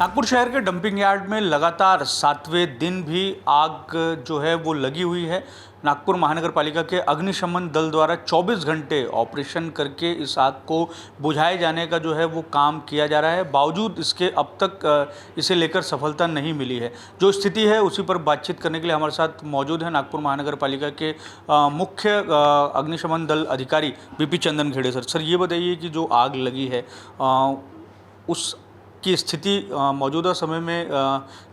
नागपुर शहर के dumping yard में लगातार 7वें दिन भी आग जो है वो लगी हुई है। नागपुर महानगर पालिका के अग्निशमन दल द्वारा 24 घंटे ऑपरेशन करके इस आग को बुझाए जाने का जो है वो काम किया जा रहा है। बावजूद इसके अब तक इसे लेकर सफलता नहीं मिली है। जो स्थिति है उसी पर बातचीत करने के लिए हमारे साथ मौजूद है नागपुर महानगर पालिका के मुख्य अग्निशमन दल अधिकारी बीपी चंदन खेड़े। सर ये बताइए कि जो आग लगी है उस की स्थिति मौजूदा समय में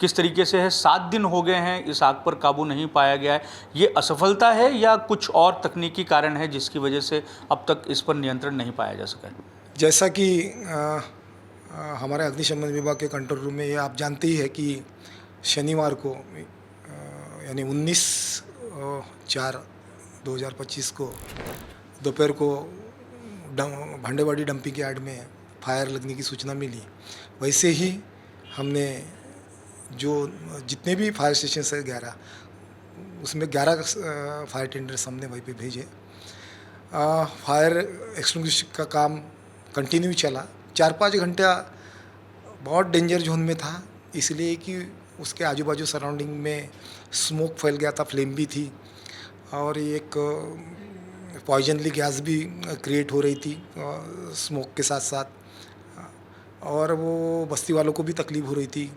किस तरीके से है। 7 दिन हो गए हैं, इस आग पर काबू नहीं पाया गया है। ये असफलता है या कुछ और तकनीकी कारण है जिसकी वजह से अब तक इस पर नियंत्रण नहीं पाया जा सका है? जैसा कि हमारे अग्निशमन विभाग के कंट्रोल रूम में ये आप जानते ही है कि शनिवार को यानी 19/4/2025 को दोपहर को भांडेवाड़ी डंपिंग यार्ड में फायर लगने की सूचना मिली। वैसे ही हमने जो जितने भी फायर स्टेशन है 11, उसमें 11 फायर टेंडर्स हमने वहीं पे भेजे। फायर एक्सटिंग्विश का काम कंटिन्यू चला। 4-5 घंटा बहुत डेंजर जोन में था, इसलिए कि उसके आजू बाजू सराउंडिंग में स्मोक फैल गया था, फ्लेम भी थी और एक पॉइजनली गैस भी क्रिएट हो रही थी स्मोक के साथ साथ, और वो बस्ती वालों को भी तकलीफ़ हो रही थी।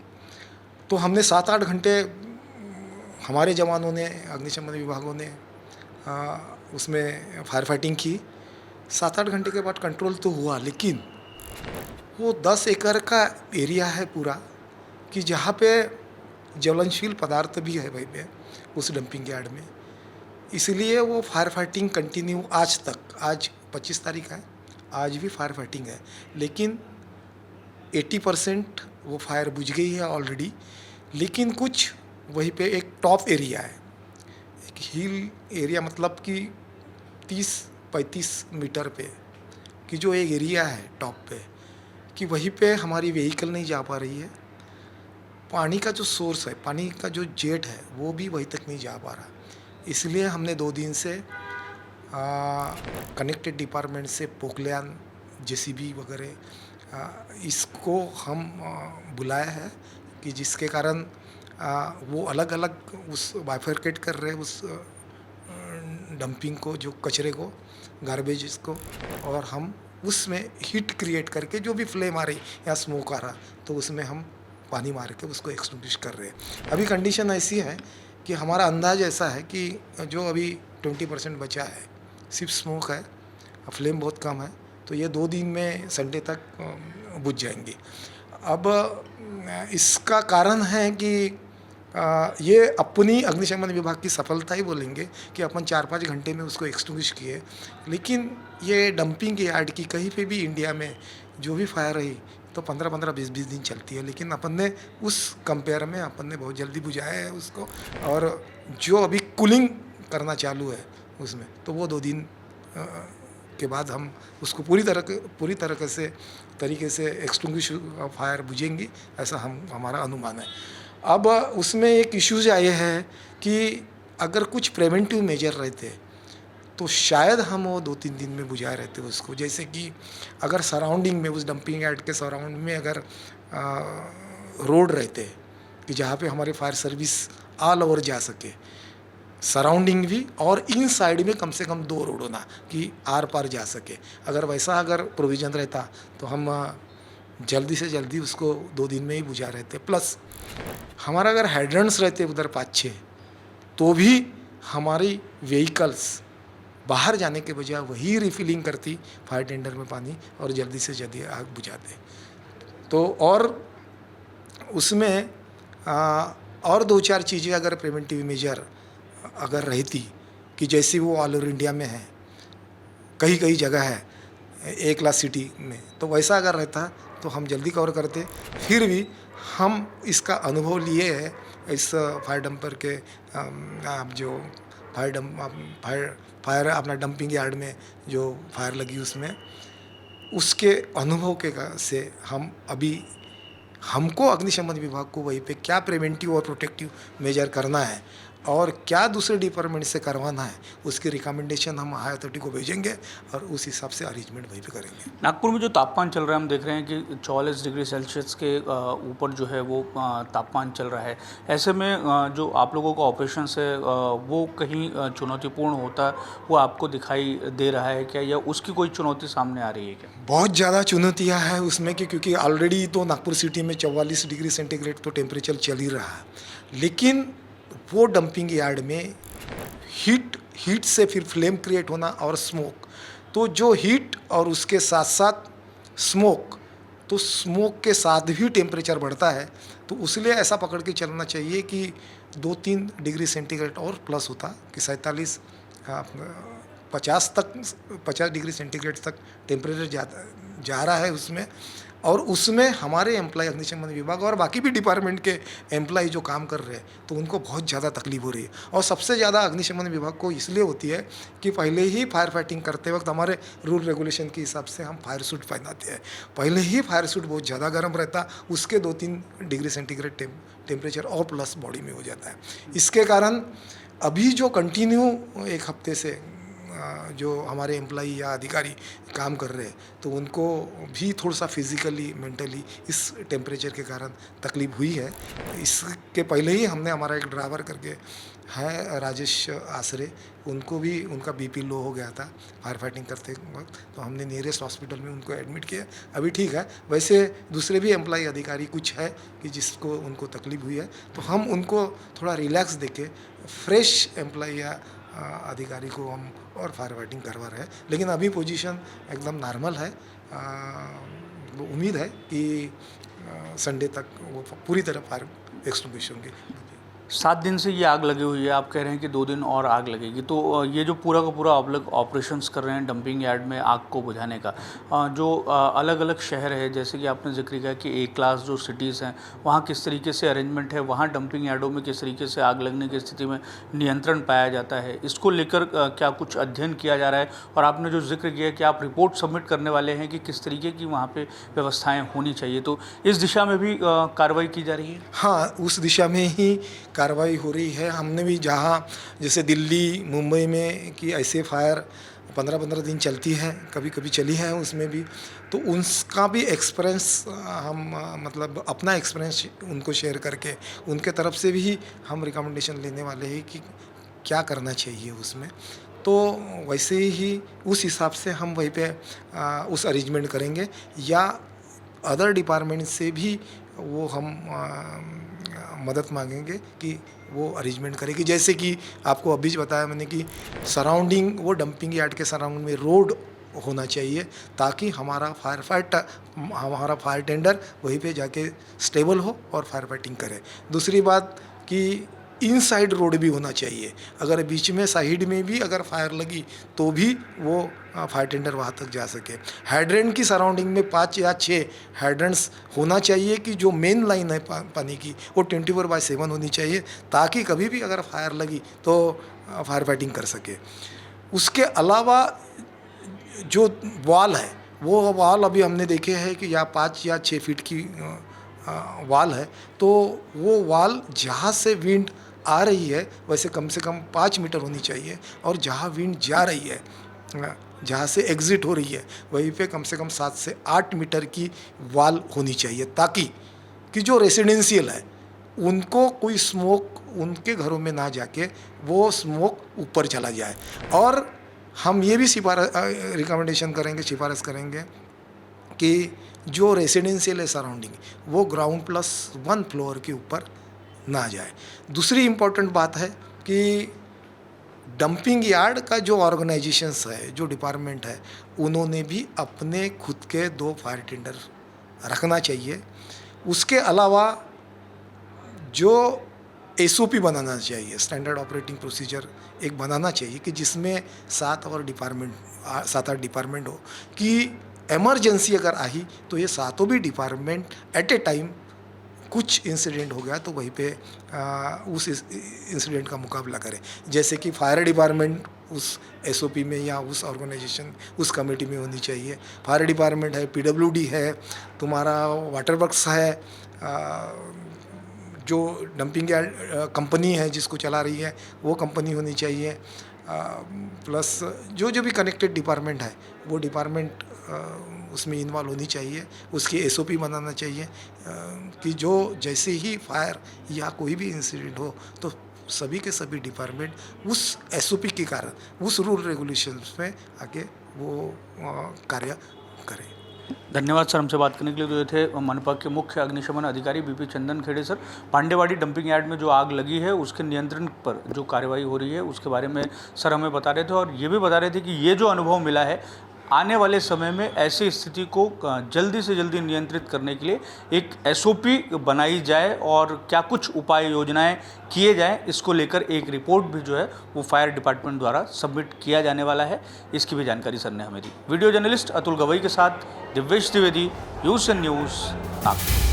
तो हमने 7-8 घंटे हमारे जवानों ने, अग्निशमन विभागों ने उसमें फायर फाइटिंग की। 7-8 घंटे के बाद कंट्रोल तो हुआ, लेकिन वो 10 एकड़ का एरिया है पूरा कि जहाँ पे ज्वलनशील पदार्थ भी है वहीं पे उस डंपिंग यार्ड में। इसलिए वो फायर फाइटिंग कंटिन्यू आज तक, आज 25 तारीख है, आज भी फायर फाइटिंग है, लेकिन 80% वो फायर बुझ गई है ऑलरेडी। लेकिन कुछ वहीं पे एक टॉप एरिया है, एक हिल एरिया, मतलब कि 30-35 मीटर पे कि जो एक एरिया है टॉप पे, कि वहीं पे हमारी व्हीकल नहीं जा पा रही है। पानी का जो सोर्स है, पानी का जो जेट है, वो भी वहीं तक नहीं जा पा रहा। इसलिए हमने 2 दिन से कनेक्टेड डिपार्टमेंट से पोखलियान, जेसीबी वगैरह इसको हम बुलाया है कि जिसके कारण वो अलग अलग उस बाइफरकेट कर रहे हैं उस डंपिंग को, जो कचरे को, गार्बेज को, और हम उसमें हीट क्रिएट करके जो भी फ्लेम आ रही या स्मोक आ रहा, तो उसमें हम पानी मार के उसको एक्सटिंग्विश कर रहे हैं। अभी कंडीशन ऐसी है कि हमारा अंदाज ऐसा है कि जो अभी 20% बचा है सिर्फ स्मोक है, फ्लेम बहुत कम है, तो ये 2 दिन में संडे तक बुझ जाएंगी। अब इसका कारण है कि ये अपनी अग्निशमन विभाग की सफलता ही बोलेंगे कि अपन 4-5 घंटे में उसको एक्सटिंग्विश किए। लेकिन ये डंपिंग यार्ड की कहीं पे भी इंडिया में जो भी फायर रही तो 15-15, 20-20 दिन चलती है, लेकिन अपन ने उस कंपेयर में अपन ने बहुत जल्दी बुझाया है उसको। और जो अभी कूलिंग करना चालू है उसमें, तो वो 2 दिन के बाद हम उसको पूरी तरीके से एक्सटिंग्विश फायर बुझेंगी, ऐसा हमारा अनुमान है। अब उसमें एक इश्यूज आए हैं कि अगर कुछ प्रिवेंटिव मेजर रहते तो शायद हम वो 2-3 दिन में बुझाए रहते उसको। जैसे कि अगर सराउंडिंग में, उस डंपिंग यार्ड के सराउंड में अगर रोड रहते कि जहाँ पे हमारी फायर सर्विस ऑल ओवर जा सके, सराउंडिंग भी और इन साइड में कम से कम 2 रोड होना कि आर पार जा सके। अगर वैसा प्रोविज़न रहता तो हम जल्दी से जल्दी उसको 2 दिन में ही बुझा रहते। प्लस हमारा अगर हाइड्रेंट्स रहते उधर 5-6, तो भी हमारी व्हीकल्स बाहर जाने के बजाय वही रिफिलिंग करती फायर टेंडर में पानी और जल्दी से जल्दी आग बुझाते। तो और उसमें और 2-4 चीज़ें अगर प्रिवेंटिव मेजर अगर रहती कि जैसे वो ऑल ओवर इंडिया में है, कई कई जगह है 1 लाख सिटी में, तो वैसा अगर रहता तो हम जल्दी कवर करते। फिर भी हम इसका अनुभव लिए है इस फायर डंपर के, आप जो फायर अपना डंपिंग यार्ड में जो फायर लगी उसमें, उसके अनुभव के से हम अभी, हमको अग्निशमन विभाग को वहीं पे क्या प्रिवेंटिव और प्रोटेक्टिव मेजर करना है और क्या दूसरे डिपार्टमेंट से करवाना है उसकी रिकमेंडेशन हम हाई अथॉरिटी को भेजेंगे और उस हिसाब से अरेंजमेंट वहीं पे करेंगे। नागपुर में जो तापमान चल रहा है हम देख रहे हैं कि 44 डिग्री सेल्सियस के ऊपर जो है वो तापमान चल रहा है। ऐसे में जो आप लोगों का ऑपरेशन है वो कहीं चुनौतीपूर्ण होता वो आपको दिखाई दे रहा है क्या, या उसकी कोई चुनौती सामने आ रही है क्या? बहुत ज़्यादा चुनौतियां हैं उसमें क्योंकि ऑलरेडी तो नागपुर सिटी में 44 डिग्री सेंटीग्रेड तो टेम्परेचर चल ही रहा है, लेकिन वो डंपिंग यार्ड में हीट से फिर फ्लेम क्रिएट होना और स्मोक, तो जो हीट और उसके साथ साथ स्मोक, तो स्मोक के साथ भी टेम्परेचर बढ़ता है। तो उसलिए ऐसा पकड़ के चलना चाहिए कि 2-3 डिग्री सेंटीग्रेड और प्लस होता कि 47 50 डिग्री सेंटीग्रेड तक टेम्परेचर जा रहा है उसमें। और उसमें हमारे एम्प्लॉय अग्निशमन विभाग और बाकी भी डिपार्टमेंट के एम्प्लॉय जो काम कर रहे हैं तो उनको बहुत ज़्यादा तकलीफ हो रही है। और सबसे ज़्यादा अग्निशमन विभाग को इसलिए होती है कि पहले ही फायर फाइटिंग करते वक्त हमारे रूल रेगुलेशन के हिसाब से हम फायर सूट पहनाते हैं। पहले ही फायर सूट बहुत ज़्यादा गर्म रहता, उसके 2-3 डिग्री सेंटीग्रेड टेम्परेचर और प्लस बॉडी में हो जाता है। इसके कारण अभी जो कंटिन्यू एक हफ्ते से जो हमारे एम्प्लॉई या अधिकारी काम कर रहे हैं तो उनको भी थोड़ा सा फिजिकली मेंटली इस टेम्परेचर के कारण तकलीफ हुई है। इसके पहले ही हमने हमारा एक ड्राइवर करके है राजेश आसरे, उनको भी उनका बीपी लो हो गया था फायर फाइटिंग करते वक्त, तो हमने नियरेस्ट हॉस्पिटल में उनको एडमिट किया, अभी ठीक है। वैसे दूसरे भी एम्प्लॉई अधिकारी कुछ है कि जिसको उनको तकलीफ हुई है, तो हम उनको थोड़ा रिलैक्स देके फ्रेश एम्प्लॉई या अधिकारी को हम और फायर फाइटिंग करवा रहे हैं। लेकिन अभी पोजीशन एकदम नॉर्मल है। उम्मीद है कि संडे तक वो पूरी तरह फायर एक्सटिंग्विश होंगे। 7 दिन से ये आग लगी हुई है, आप कह रहे हैं कि 2 दिन और आग लगेगी, तो ये जो पूरा का पूरा आप लोग ऑपरेशंस कर रहे हैं डंपिंग यार्ड में आग को बुझाने का, जो अलग अलग शहर है जैसे कि आपने जिक्र किया कि ए क्लास जो सिटीज़ हैं वहाँ किस तरीके से अरेंजमेंट है, वहाँ डंपिंग यार्डों में किस तरीके से आग लगने की स्थिति में नियंत्रण पाया जाता है, इसको लेकर क्या कुछ अध्ययन किया जा रहा है? और आपने जो जिक्र किया कि आप रिपोर्ट सबमिट करने वाले हैं कि किस तरीके की वहाँ पर व्यवस्थाएँ होनी चाहिए, तो इस दिशा में भी कार्रवाई की जा रही है? हाँ, उस दिशा में ही कार्रवाई हो रही है। हमने भी जहाँ जैसे दिल्ली मुंबई में कि ऐसे फायर 15-15 दिन चलती है, कभी कभी चली है उसमें भी, तो उसका भी एक्सपीरियंस हम मतलब अपना एक्सपीरियंस उनको शेयर करके उनके तरफ से भी हम रिकमेंडेशन लेने वाले हैं कि क्या करना चाहिए उसमें। तो वैसे ही उस हिसाब से हम वहीं पे उस अरेंजमेंट करेंगे या अदर डिपार्टमेंट से भी वो हम मदद मांगेंगे कि वो अरेंजमेंट करेगी। जैसे कि आपको अभी बताया मैंने कि सराउंडिंग वो डंपिंग यार्ड के सराउंडिंग में रोड होना चाहिए ताकि हमारा फायर टेंडर वहीं पे जाके स्टेबल हो और फायर फाइटिंग करे। दूसरी बात कि इनसाइड रोड भी होना चाहिए, अगर बीच में साइड में भी अगर फायर लगी तो भी वो फायर टेंडर वहाँ तक जा सके। हाइड्रेंट की सराउंडिंग में 5 या 6 हाइड्रेंट्स होना चाहिए कि जो मेन लाइन है पानी की वो 24/7 होनी चाहिए ताकि कभी भी अगर फायर लगी तो फायर फाइटिंग कर सके। उसके अलावा जो वॉल है वो वॉल अभी हमने देखे हैं कि या 5 या 6 फीट की वॉल है, तो वो वॉल जहाँ से विंड आ रही है वैसे कम से कम 5 मीटर होनी चाहिए, और जहाँ विंड जा रही है जहाँ से एग्ज़िट हो रही है वहीं पे कम से कम 7 से 8 मीटर की वॉल होनी चाहिए ताकि कि जो रेसिडेंशियल है उनको कोई स्मोक उनके घरों में ना जाके वो स्मोक ऊपर चला जाए। और हम ये भी सिफारिश करेंगे कि जो रेसिडेंशियल है सराउंडिंग वो ग्राउंड +1 फ्लोर के ऊपर ना जाए। दूसरी इम्पोर्टेंट बात है कि डंपिंग यार्ड का जो ऑर्गेनाइजेशंस है, जो डिपार्टमेंट है, उन्होंने भी अपने खुद के 2 फायर टेंडर रखना चाहिए। उसके अलावा जो SOP बनाना चाहिए, स्टैंडर्ड ऑपरेटिंग प्रोसीजर एक बनाना चाहिए कि जिसमें 7-8 डिपार्टमेंट हो कि इमरजेंसी अगर आई तो ये 7 भी डिपार्टमेंट एट ए टाइम कुछ इंसिडेंट हो गया तो वहीं पे उस इंसिडेंट का मुकाबला करें। जैसे कि फायर डिपार्टमेंट उस SOP में या उस ऑर्गेनाइजेशन उस कमेटी में होनी चाहिए। फायर डिपार्टमेंट है, PWD है, तुम्हारा वाटर वर्क्स है, जो डंपिंग यार्ड कंपनी है जिसको चला रही है वो कंपनी होनी चाहिए, प्लस जो जो भी कनेक्टेड डिपार्टमेंट है वो डिपार्टमेंट उसमें इन्वॉल्व होनी चाहिए, उसकी एसओपी बनाना चाहिए कि जो जैसे ही फायर या कोई भी इंसिडेंट हो तो सभी के सभी डिपार्टमेंट उस एसओपी के कारण उस रूल रेगुलेशंस में आके वो कार्य करें। धन्यवाद सर, हमसे बात करने के लिए। तो ये थे मनपा के मुख्य अग्निशमन अधिकारी बीपी चंदन खेड़े सर। पांडेवाड़ी डंपिंग यार्ड में जो आग लगी है उसके नियंत्रण पर जो कार्रवाई हो रही है उसके बारे में सर हमें बता रहे थे, और ये भी बता रहे थे कि ये जो अनुभव मिला है आने वाले समय में ऐसी स्थिति को जल्दी से जल्दी नियंत्रित करने के लिए एक एसओपी बनाई जाए और क्या कुछ उपाय योजनाएं किए जाएं, इसको लेकर एक रिपोर्ट भी जो है वो फायर डिपार्टमेंट द्वारा सबमिट किया जाने वाला है। इसकी भी जानकारी सर ने हमें दी। वीडियो जर्नलिस्ट अतुल गवई के साथ दिव्येश द्विवेदी, यूएसएन न्यूज़, नागपुर।